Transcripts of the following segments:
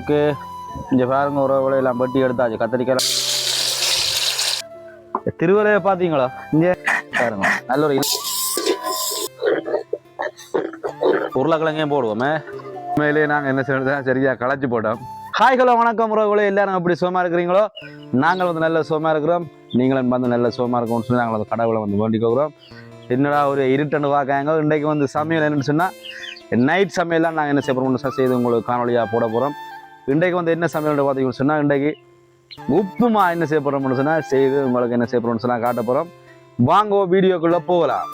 Okay, இங்கே பாருங்க உறவுகளை எல்லாம் பட்டி எடுத்தாச்சு. கத்திரிக்காய் திருவலையை பார்த்தீங்களா? இங்கே பாருங்க நல்ல ஒரு உருளைக்கிழங்கையும் போடுவோமே. உண்மையிலேயே நாங்கள் என்ன செய்யறது சரியா களைச்சி போட்டோம். ஹாய் ஹலோ வணக்கம் உறவுகளே, எல்லாரும் எப்படி சுகமாக இருக்கிறீங்களோ? நாங்கள் வந்து நல்ல சுகமாக இருக்கிறோம். நீங்களும் வந்து நல்ல சுகமாக இருக்கணும்னு சொல்லி நாங்கள் வந்து கடவுளை வந்து வேண்டிக்கிறோம். என்னடா ஒரு இருட்டண்டு பார்க்காங்க. இன்றைக்கு வந்து சமையல் என்னென்னு சொன்னால் நைட் சமையல்லாம் நாங்கள் என்ன செய்யப்படுறோம் செய்து உங்களுக்கு காணொலியாக போட போகிறோம். இன்றைக்கு வந்து என்ன சமையல்னு பார்த்தீங்கன்னு சொன்னால் இன்றைக்கு உப்புமா என்ன செய்யப்படுறோம்னு சொன்னால் செய்து உங்களுக்கு என்ன செய்யப்படுறோம்னு சொன்னால் காட்ட போகிறோம். வாங்கோ வீடியோக்குள்ளே போகலாம்.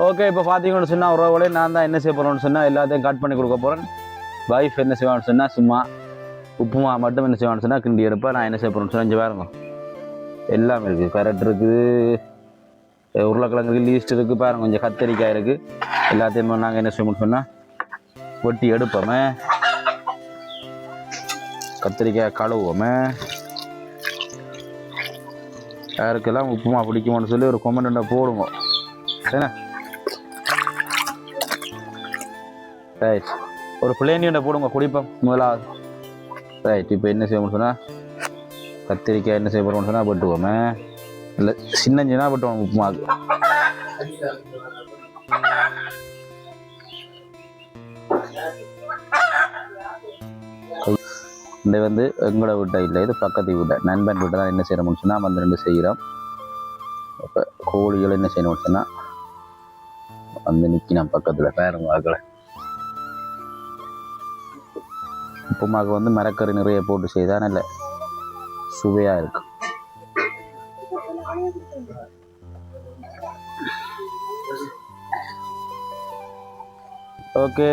ஓகே, இப்போ பார்த்தீங்கன்னு சொன்னால் உறவுகளே நான் தான் என்ன செய்ய போகிறோம்னு சொன்னால் எல்லாத்தையும் கட் பண்ணி கொடுக்க போகிறேன். வைஃப் என்ன செய்வான்னு சொன்னால் சும்மா உப்புமா மட்டும் என்ன செய்வான்னு சொன்னால் கிண்டி எடுப்பேன். நான் என்ன செய்ய போகிறேன்னு சொன்னால் இங்கே பாருங்க எல்லாமே இருக்குது. கேரட் இருக்குது, உருளைக்கிழங்கு இருக்குது, லீஸ்ட் இருக்குது, பாருங்க கொஞ்சம் கத்தரிக்காய் இருக்குது. எல்லாத்தையுமே நாங்கள் என்ன செய்யணும்னு சொன்னால் வெட்டி எடுப்போமே. கத்திரிக்காய் கழுவோமே. யாருக்கெல்லாம் உப்புமா பிடிக்குமான்னு சொல்லி ஒரு கொமெண்ட்டை போடுங்க. ஏன்னா ரைட், ஒரு பிளேனியண்டை போடுங்க குடிப்போம் முதலாவது. ரைட், இப்போ என்ன செய்யணும்னு சொன்னால் கத்திரிக்காய் என்ன செய்ய போகிறோம்னு சொன்னால் வெட்டுவோமே. இல்லை சின்னஞ்சினா வெட்டுவோம் உப்புமாவுக்கு. இந்த வந்து எங்களோட வீட்டை இல்லை, இது பக்கத்து வீட்டை நண்பன் வீட்டை தான் என்ன செய்யணும்னு சொன்னால் வந்து ரெண்டு செய்கிறோம். இப்போ கோழிகள் என்ன செய்யணும்னு சொன்னால் வந்து நிற்கணும் பக்கத்தில் பேருங்க வாக்களை. உப்புமாவுக்கு வந்து மரக்கறி நிறைய போட்டு செய்தால் நல்ல சுவையாக இருக்கும். ஓகே,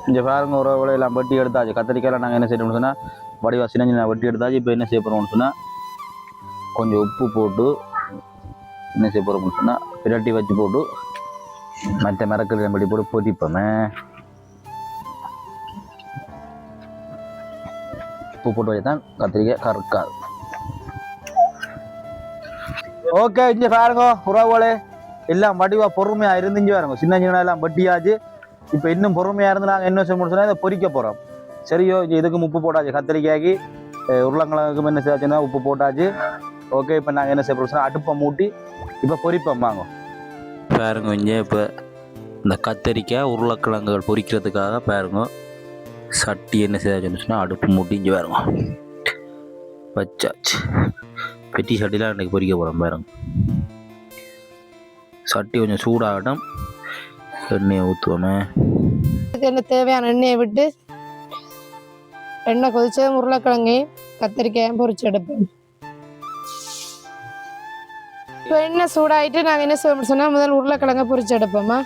இங்கே பாருங்க உறவுகளை எல்லாம் வெட்டி எடுத்தாச்சு. கத்திரிக்காயில் நாங்கள் என்ன செய்யணும்னு சொன்னால் வடிவா சின்ன நான் வெட்டி எடுத்தாச்சு. இப்போ என்ன செய்ய போகிறோம்னு சொன்னால் கொஞ்சம் உப்பு போட்டு என்ன செய்ய போகிறோம்னு சொன்னால் பிரட்டி வச்சு போட்டு மற்ற மரக்கறி நம்படி போட்டு பொரிப்போமே. உப்பு போட்டு வச்சு தான் கத்திரிக்காய் கறக்காது. ஓகே, இங்கே பாருங்க உறவுகளே எல்லாம் வடிவாக பொறுமையாக இருந்துச்சு. பாருங்க சின்ன சின்ன எல்லாம் வெட்டியாச்சு. இப்போ இன்னும் பொறுமையாக இருந்து நாங்கள் என்ன செய்ய சொன்னால் இதை பொரிக்க போகிறோம். சரியோ, இதுக்கும் உப்பு போட்டாச்சு. கத்திரிக்காய்க்கு உருளைக்கிழங்குக்கும் என்ன செய்யாச்சுன்னா உப்பு போட்டாச்சு. ஓகே, இப்போ நாங்கள் என்ன செய்ய போகிறோம் சொன்னால் அடுப்பை மூட்டி இப்போ பொரிப்போம் வாங்க. பாருங்க இங்கே இப்போ இந்த கத்திரிக்காய் உருளைக்கிழங்குகள் பொரிக்கிறதுக்காக பாருங்க சட்டி என்ன செய்யாச்சுன்னு சொன்னால் அடுப்பு மூட்டி இங்கே பாருங்க வச்சாச்சு. பெட்டி சட்டிலாம் இன்றைக்கி பொரிக்க போகிறோம். பாருங்க சட்டி கொஞ்சம் சூடாகட்டும். எண்ணெயை ஊற்றுவோமே. என்ன தேவையான எண்ணெயை விட்டு எண்ணெய் கொதிச்ச உருளைக்கிழங்கையும் கத்திரிக்காயும் பொரிச்சு எடுப்போம். இப்போ எண்ணெய் சூடாயிட்டு நாங்கள் என்ன செய்வோம் சொன்னால் முதல் உருளைக்கிழங்க பொரிச்சு எடுப்போமா.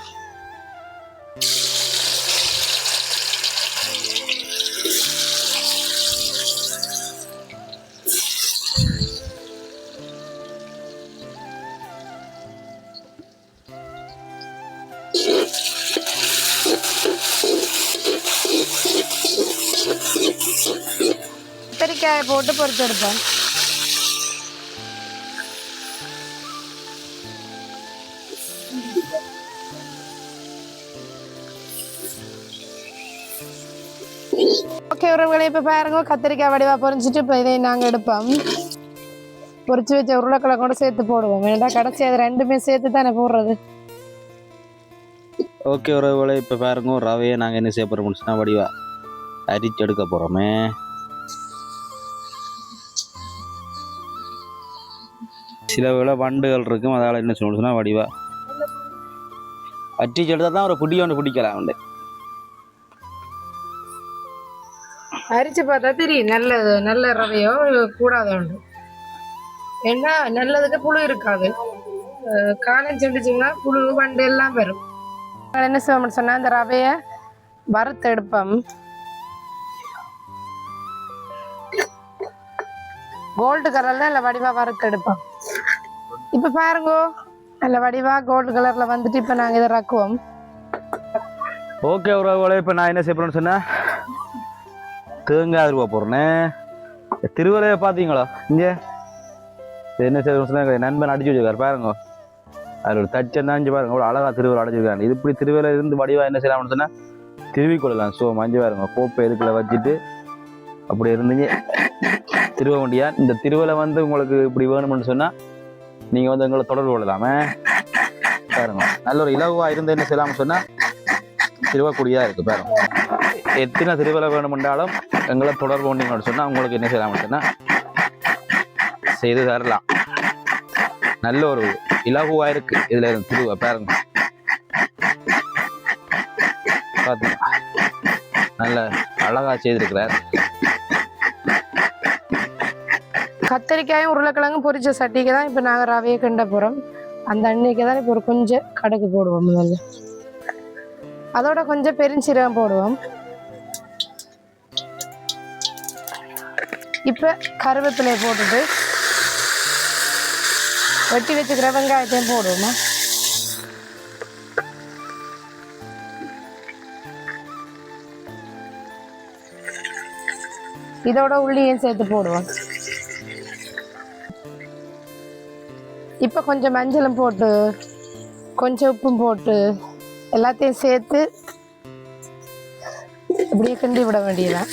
கத்திரிக்காயை போட்டு பொரிச்சு எடுப்போம். ஓகே உறவுகளை, இப்போ பாருங்க கத்திரிக்காய் வடிவா பொரிஞ்சிட்டு இப்போ இதை நாங்கள் எடுப்போம். பொரிச்சு வச்ச உருளைக்கிழங்கோட சேர்த்து போடுவோம். வேண்டாம் கடைசி அது ரெண்டுமே சேர்த்து தானே போடுறது. ஓகே உறவுகளை, இப்போ பாருங்க ரவையை நாங்கள் என்ன செய்ய போகிறோம்னு சொன்னால் வடிவா அரிச்சு எடுக்க போகிறோமே. சில வேளை வண்டுகள் இருக்கும், அதால் என்ன சொல்லணும் சொன்னால் வடிவா அரிச்சு எடுத்தால் தான் ஒரு புடி ஒன்று பிடிக்கலாம். உண்டு அரிச்சு பார்த்தா தெரியும் நல்லது நல்ல ரவையோ கூடாத உண்டு. ஏன்னா நல்லதுக்கு புழு இருக்காது. காலம் செஞ்சுச்சிங்கன்னா புழு வண்டு எல்லாம் வரும். என்ன செய்வோம்னு சொன்னால் அந்த ரவையை வறுத்து எடுப்போம். கோல்டு கலர்ல நல்ல வடிவா வறுத்து எடுப்போம். இப்போ பாருங்க நல்ல வடிவா கோல்டு கலர்ல வந்துட்டு இப்போ நாங்கள் இதை ரக்குவோம். ஓகே உறவுகளே, இப்போ நான் என்ன செய்ய போகிறேன்னு சொன்னேன் தேங்காய் அருவா போடுறேனே. திருவலையை பார்த்தீங்களா? இங்கே என்ன செய்ய சொன்னால் நண்பன் அடிச்சு வச்சுருக்காரு பாருங்க. அதில் ஒரு தச்சந்தான் இங்கே பாருங்க அவ்வளோ அழகாக திருவிழா அடைச்சிருக்காங்க. இது இப்படி திருவிழா இருந்து வடிவா என்ன செய்யலாம்னு சொன்னால் திருவி கொள்ளலாம். ஸோ மஞ்சள் பாருங்க கோப்பை இதுக்குள்ள வச்சுட்டு அப்படி இருந்தீங்க திருவ வண்டியா இந்த திருவிழா வந்து உங்களுக்கு இப்படி வேணும்னு சொன்னால் நீங்கள் வந்து எங்களை தொடர்பு கொள்ளலாமே பாருங்க. நல்ல ஒரு இலவாக இருந்து என்ன செய்யலாம்னு சொன்னால் திருவக்கூடியதாக இருக்குது பாருங்க. எத்தனை திருவிழா வேணுமென்றாலும் எங்களை தொடர்பு கொண்டீங்கன்னு சொன்னால் உங்களுக்கு என்ன செய்யலாம்னு சொன்னால் செய்து தரலாம். நல்ல ஒரு இலகுவாக இருக்கு இதில் திருவா பாருங்க. பார்த்தீங்க நல்ல அழகாக செய்திருக்கிறார். கத்திரிக்காயும் உருளைக்கிழங்கும் பொரிச்ச சட்டிக்கு தான் இப்போ நாங்கள் ரவையை கிண்ட போகிறோம். அந்த அன்னைக்கு தான் இப்போ ஒரு கொஞ்சம் கடுகு போடுவோம். முதல்ல அதோட கொஞ்சம் பெருஞ்சீரகம் போடுவோம். இப்போ கருவேப்பிலையை போட்டுட்டு வெட்டி வச்சுக்கிற வெங்காயத்தையும் போடுவோமா. இதோட உள்ளியும் சேர்த்து போடுவோம். இப்போ கொஞ்சம் மஞ்சளும் போட்டு கொஞ்சம் உப்பும் போட்டு எல்லாத்தையும் சேர்த்து இப்படியே கிண்டி விட வேண்டியதுதான்.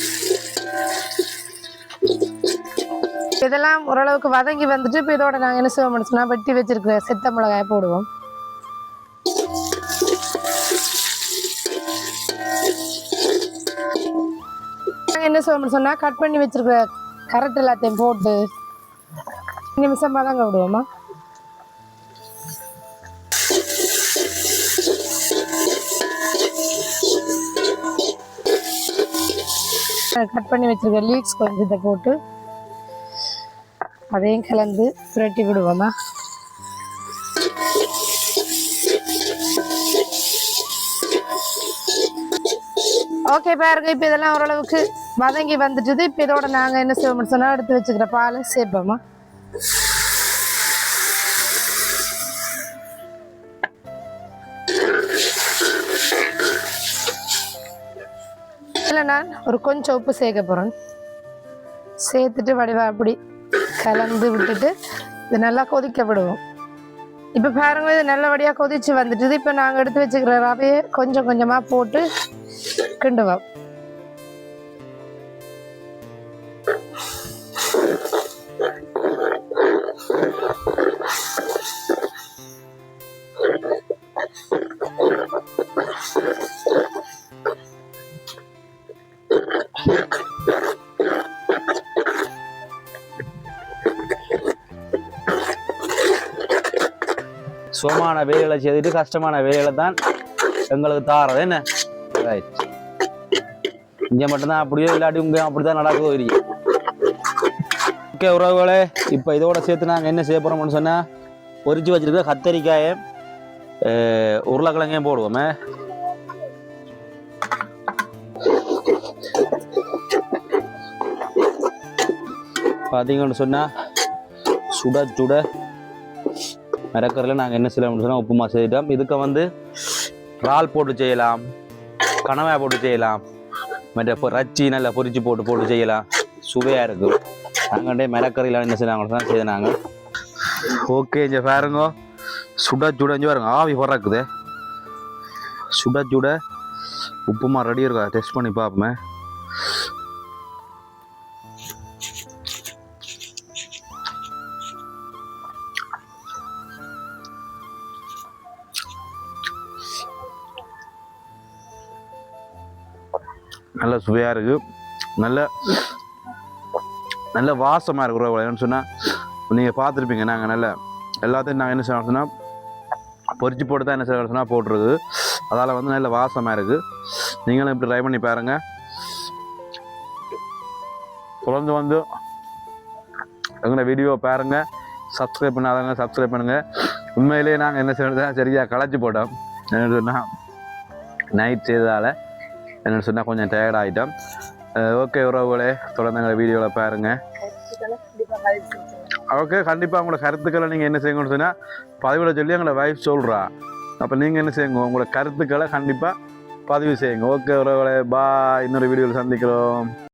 இதெல்லாம் ஓரளவுக்கு வதங்கி வந்துட்டு இப்போ இதோட நாங்கள் என்ன செய்வோம்னா வெட்டி வச்சிருக்கிற செத்த மிளகாயை போடுவோம். நாங்கள் என்ன செய்வோம்னு சொன்னால் கட் பண்ணி வச்சிருக்கிற கரெக்ட் எல்லாத்தையும் போட்டு நிமிஷமாக தாங்க விடுவோமா. கட் பண்ணி வச்சிருக்க லீக்ஸ் கொஞ்சத்தை போட்டு அதையும் கலந்து புரட்டி விடுவோமா. ஓகே பாருங்க. இப்போ இதெல்லாம் ஓரளவுக்கு வதங்கி வந்துட்டுது. இப்போ இதோட நாங்கள் என்ன செய்வோம்னு சொன்னால் எடுத்து வச்சுக்கிற பாலை சேர்ப்போமா. இதில் நான் ஒரு கொஞ்சம் உப்பு சேர்க்க போகிறேன். சேர்த்துட்டு வடிவா அப்படி கலந்து விட்டுட்டு இது நல்லா கொதிக்க விடுவோம். இப்போ பாருங்க இது நல்லபடியாக கொதிச்சு வந்துட்டுது. இப்போ நாங்கள் எடுத்து வச்சுக்கிற ரவையை கொஞ்சம் கொஞ்சமாக போட்டு கிண்டுவோம். சுகமான வேலைகளை செய்துட்டு கஷ்டமான வேலைகளை தான் எங்களுக்கு தாரது என்ன. ரைட். இங்கே மட்டும்தான் அப்படியோ இல்லாட்டி உங்க அப்படித்தான் நடக்குதோ இல்லையா. ஓகே உறவுகளே, இப்போ இதோட சேர்த்து நாங்கள் என்ன செய்ய போகிறோம்னு சொன்னால் பொரிச்சு வச்சிருக்க கத்தரிக்காயை உருளைக்கிழங்கையும் போடுவோமே. பார்த்தீங்கன்னு சொன்னால் சுட சுட மிரக்கரில் நாங்கள் என்ன செய்யலாம்னு சொன்னால் உப்புமா செய்யிட்டோம். இதுக்கு வந்து இறால் போட்டு செய்யலாம், கனவா போட்டு செய்யலாம், மற்ற ரச்சி நல்லா பொரிச்சு போட்டு செய்யலாம். சுவையாக இருக்கும். நாங்கள்டே மிரக்கறியில் என்ன செய்யலாம்னு தான் செய்தாங்க. ஓகே இங்கே பாருங்க சுட சுட இங்கே பாருங்க ஆவி பறக்குது. சுட சுட உப்புமா ரெடி இருக்கா டெஸ்ட் பண்ணி பார்ப்போமே. நல்ல சுவையாக இருக்குது. நல்ல வாசமாக இருக்கிற என்னன்னு சொன்னால் நீங்கள் பார்த்துருப்பீங்க. நாங்கள் நல்ல எல்லாத்தையும் நாங்கள் என்ன செய்யணும் சொன்னால் பொரிச்சு போட்டு தான் என்ன செய்யணும் சொன்னால் போட்டுருக்குது. அதால் வந்து நல்ல வாசமாக இருக்குது. நீங்களும் இப்படி ட்ரை பண்ணி பாருங்கள். தொடர்ந்து வந்து எங்களை வீடியோ பாருங்கள். சப்ஸ்கிரைப் பண்ணாதவங்க சப்ஸ்கிரைப் பண்ணுங்கள். உண்மையிலேயே நாங்கள் என்ன செய்யணும் சரியாக களைச்சி போட்டோம். என்ன சொன்னால் நைட் செய்ததால் என்னென்னு சொன்னால் கொஞ்சம் டயர்ட் ஆகிட்டோம். ஓகே உறவுகளே, தொடர்ந்து எங்களை வீடியோவில் பாருங்கள். ஓகே கண்டிப்பாக உங்களோட கருத்துக்களை நீங்கள் என்ன செய்யுங்கன்னு சொன்னால் பதிவில் சொல்லி எங்களை வைஃப் சொல்கிறா. அப்போ நீங்கள் என்ன செய்யுங்க, உங்களோட கருத்துக்களை கண்டிப்பாக பதிவு செய்யுங்க. ஓகே உறவுகளே, பாய். இன்னொரு வீடியோவில் சந்திக்கிறோம்.